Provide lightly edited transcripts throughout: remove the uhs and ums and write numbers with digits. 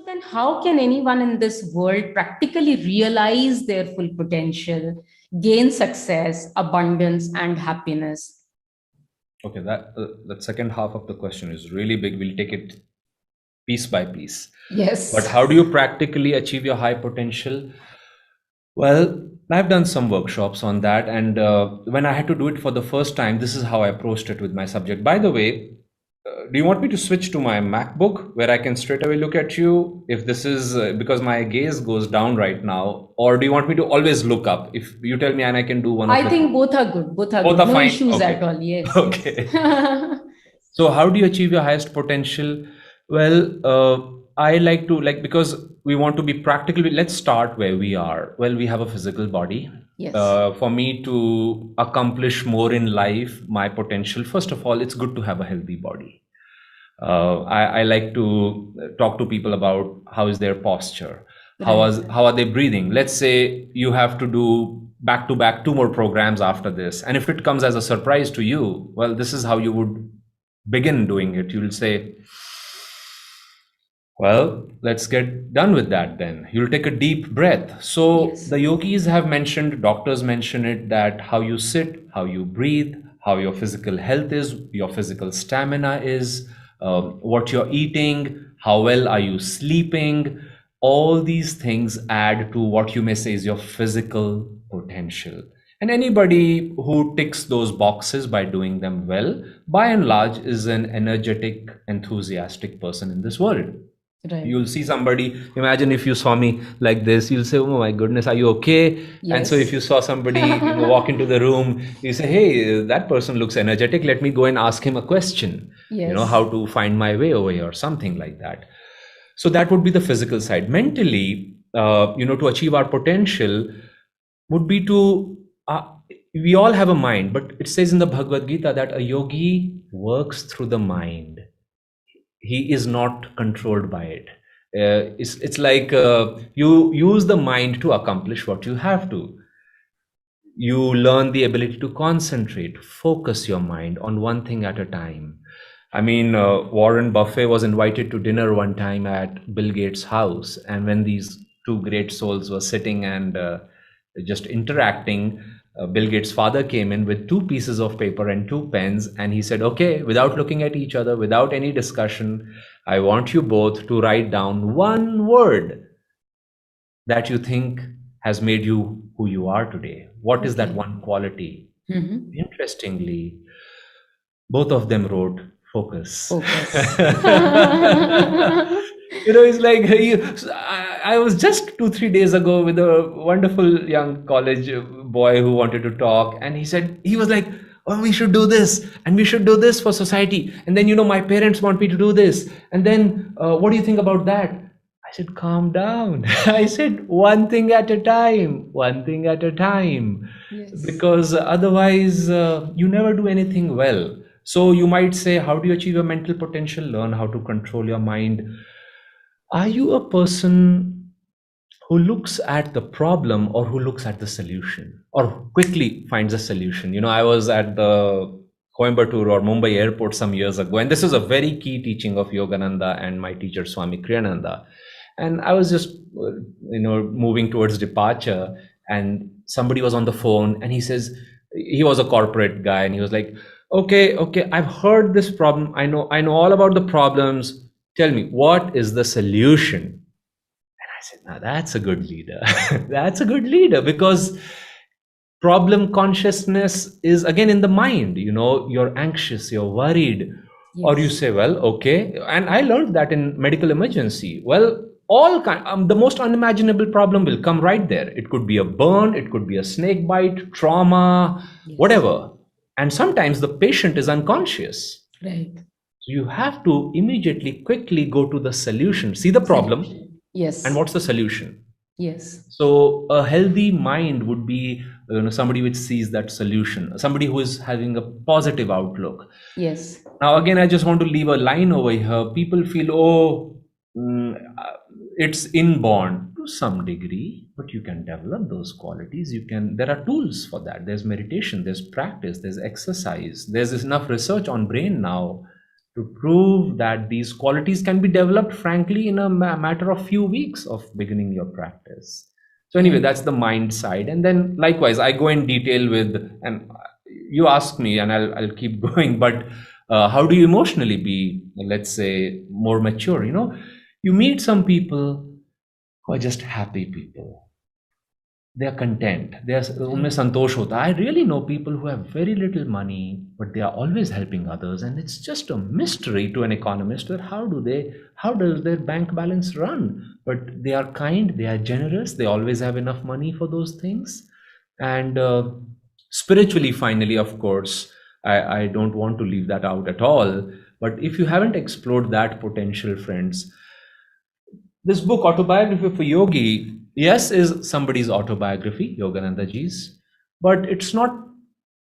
then how can anyone in this world practically realize their full potential, gain success, abundance, and happiness? Okay, that second half of the question is really big. We'll take it piece by piece. But Yes. how do you practically achieve your high potential? Well, I've done some workshops on that, and when I had to do it for the first time, this is how I approached it with my subject. By the way, do you want me to switch to my MacBook where I can straight away look at you? If this is because my gaze goes down right now, or do you want me to always look up? If you tell me and I can do one of I the think both are good. Both are both good. are No fine. issues at Okay. all. Yes, Okay. yes. So how do you achieve your highest potential? Well, I like to because we want to be practical. Let's start where we are. Well, we have a physical body. Yes. For me to accomplish more in life, my potential, first of all, it's good to have a healthy body. I like to talk to people about how is their posture, Right. how are they breathing. Let's say you have to do back to back two more programs after this, and if it comes as a surprise to you, well, this is how you would begin doing it. You'll say, well, let's get done with that then. You'll take a deep breath. So Yes. the yogis have mentioned, doctors mention it, that how you sit, how you breathe, how your physical health is, your physical stamina is, what you're eating, how well are you sleeping. All these things add to what you may say is your physical potential. And anybody who ticks those boxes by doing them well, by and large, is an energetic, enthusiastic person in this world. Right. You'll see somebody, imagine if you saw me like this, you'll say, oh my goodness, are you okay? And so if Yes. you saw somebody, walk into the room, you say, hey, that person looks energetic, let me go and ask him a question, Yes. how to find my way over here, something like that. So that would be the physical side. Mentally, to achieve our potential would be to, we all have a mind, but it says in the Bhagavad Gita that a yogi works through the mind. He is not controlled by it. It's like you use the mind to accomplish what you have to. You learn the ability to concentrate, focus your mind on one thing at a time. I mean, Warren Buffett was invited to dinner one time at Bill Gates' house, and when these two great souls were sitting and just interacting, Bill Gates' father came in with two pieces of paper and two pens, and he said, okay, without looking at each other, without any discussion, I want you both to write down one word that you think has made you who you are today. What is that Okay. one quality? Mm-hmm. Interestingly, both of them wrote focus. Focus. It's like I was just 2 3 days ago with a wonderful young college boy who wanted to talk, and he was like, oh, we should do this and we should do this for society, and then my parents want me to do this, and then what do you think about that? I said, calm down. I said, one thing at a time, one thing at a time, Yes. because otherwise you never do anything well. So you might say, how do you achieve your mental potential? Learn how to control your mind. Are you a person who looks at the problem or who looks at the solution or quickly finds a solution? I was at the Coimbatore or Mumbai airport some years ago, and this is a very key teaching of Yogananda and my teacher Swami Kriyananda. And I was just, moving towards departure, and somebody was on the phone, and he says, he was a corporate guy, and he was like, okay, I've heard this problem. I know all about the problems. Tell me, what is the solution? And I said, now that's a good leader. That's a good leader, because problem consciousness is again in the mind. You're anxious, you're worried, or you Yes. say, well, okay. And I learned that in medical emergency, well, the most unimaginable problem will come right there. It could be a burn, it could be a snake bite, trauma, Yes. whatever. And sometimes the patient is unconscious, Right. so you have to immediately quickly go to the solution, see the problem, Solution. and Yes. what's the solution. Yes. So a healthy mind would be, somebody which sees that solution, somebody who is having a positive outlook. Yes. Now, again, I just want to leave a line over here. People feel, oh, it's inborn to some degree, but you can develop those qualities. There are tools for that. There's meditation, there's practice, there's exercise. There's enough research on brain now to prove that these qualities can be developed, frankly, in a matter of few weeks of beginning your practice. So anyway, Right. that's the mind side. And then likewise, I go in detail with, and you ask me, and I'll keep going, but how do you emotionally be, let's say, more mature? You meet some people who are just happy people. They are content. They are उनमें Right. संतोष होता है. I really know people who have very little money, but they are always helping others, and it's just a mystery to an economist that how does their bank balance run? But they are kind, they are generous, they always have enough money for those things, and spiritually, finally, of course, I don't want to leave that out at all. But if you haven't explored that potential, friends, this book, Autobiography for Yogi, yes, is somebody's autobiography, Yogananda ji's, but it's not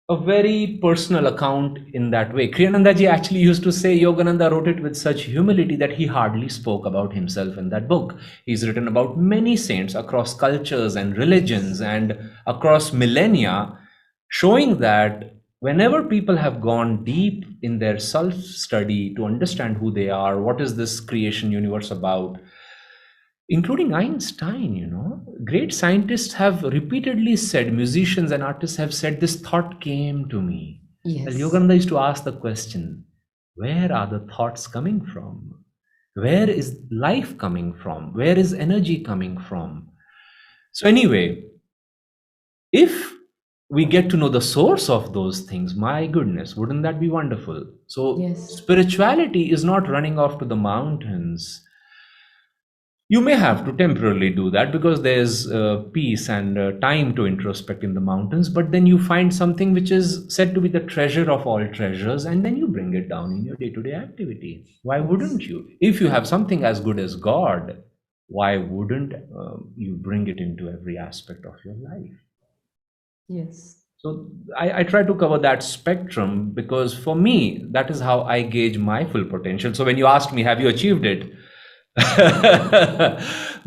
a very personal account in that way. Kriyananda ji actually used to say Yogananda wrote it with such humility that he hardly spoke about himself in that book. He's written about many saints across cultures and religions Yes. and across millennia, showing that whenever people have gone deep in their self study to understand who they are, what is this creation universe about, including Einstein, great scientists have repeatedly said, musicians and artists have said, this thought came to me. Well, Yes. Yogananda used to ask the question, where are the thoughts coming from? Where is life coming from? Where is energy coming from? So, anyway, if we get to know the source of those things, my goodness, wouldn't that be wonderful? So, Yes. spirituality is not running off to the mountains. You may have to temporarily do that because there's peace and time to introspect in the mountains, but then you find something which is said to be the treasure of all treasures, and then you bring it down in your day to day activity. Why Yes. wouldn't you? If you have something as good as God, why wouldn't you bring it into every aspect of your life? Yes. So I try to cover that spectrum because for me, that is how I gauge my full potential. So when you asked me, have you achieved it?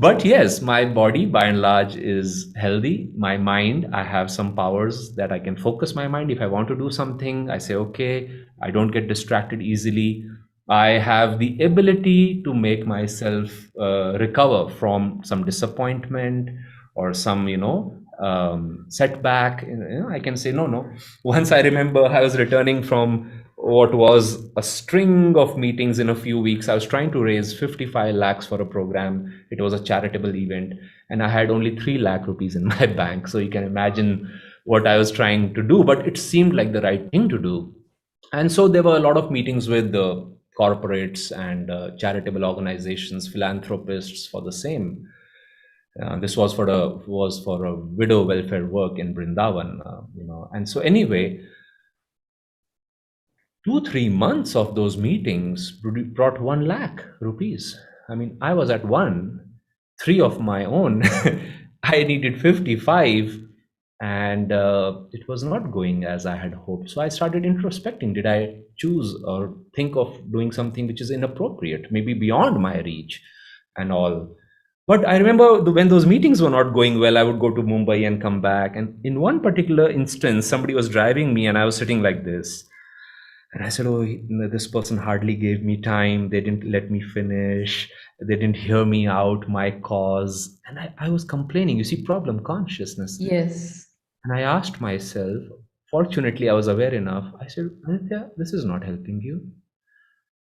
But yes, my body by and large is healthy. My mind, I have some powers that I can focus my mind. If I want to do something, I say, okay, I don't get distracted easily. I have the ability to make myself recover from some disappointment or some, setback. I can say, no, no. Once I remember I was returning from what was a string of meetings in a few weeks. I was trying to raise 55 lakhs for a program. It was a charitable event, and I had only 3 lakh rupees in my bank. So you can imagine what I was trying to do, but it seemed like the right thing to do. And so there were a lot of meetings with the corporates and charitable organizations, philanthropists for the same. This was for a widow welfare work in Brindavan, And so anyway, 2 3 months of those meetings brought 1 lakh rupees. I mean, I was at one, three of my own. I needed 55, and it was not going as I had hoped. So I started introspecting. Did I choose or think of doing something which is inappropriate, maybe beyond my reach and all? But I remember when those meetings were not going well, I would go to Mumbai and come back. And in one particular instance, somebody was driving me, and I was sitting like this. And I said, oh, this person hardly gave me time. They didn't let me finish. They didn't hear me out, my cause. And I was complaining. You see, problem consciousness. Yes. And I asked myself, fortunately, I was aware enough. I said, Aditya, this is not helping you.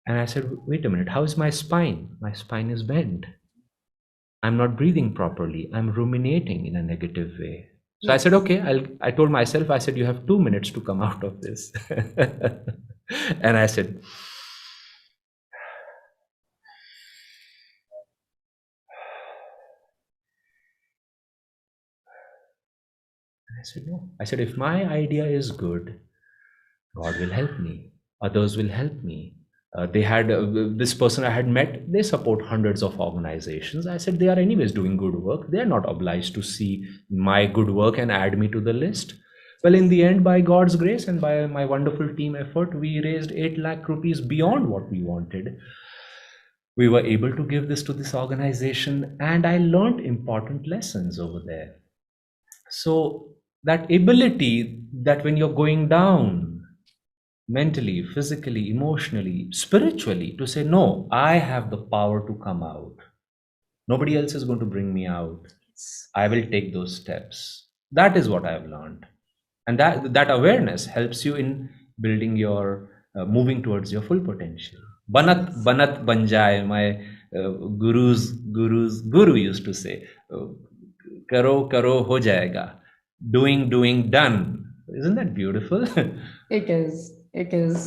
And I said, wait a minute, how is my spine? My spine is bent. I'm not breathing properly. I'm ruminating in a negative way. So I said, Yes. okay, I told myself, I said, you have 2 minutes to come out of this. And I said, I said, no. I said, if my idea is good, God will help me. Others will help me. They had this person I had met, they support hundreds of organizations. I said, they are anyways doing good work. They are not obliged to see my good work and add me to the list. Well, in the end, by God's grace and by my wonderful team effort, we raised 8 lakh rupees beyond what we wanted. We were able to give this to this organization, and I learned important lessons over there. So, that ability that when you're going down, mentally, physically, emotionally, spiritually, to say, no, I have the power to come out. Nobody else is going to bring me out. I will take those steps. That is what I've learned. And that awareness helps you in building your, moving towards your full potential. Banat banjai, my guru used to say, karo karo ho jayega, doing done. Isn't that beautiful? It is. It is.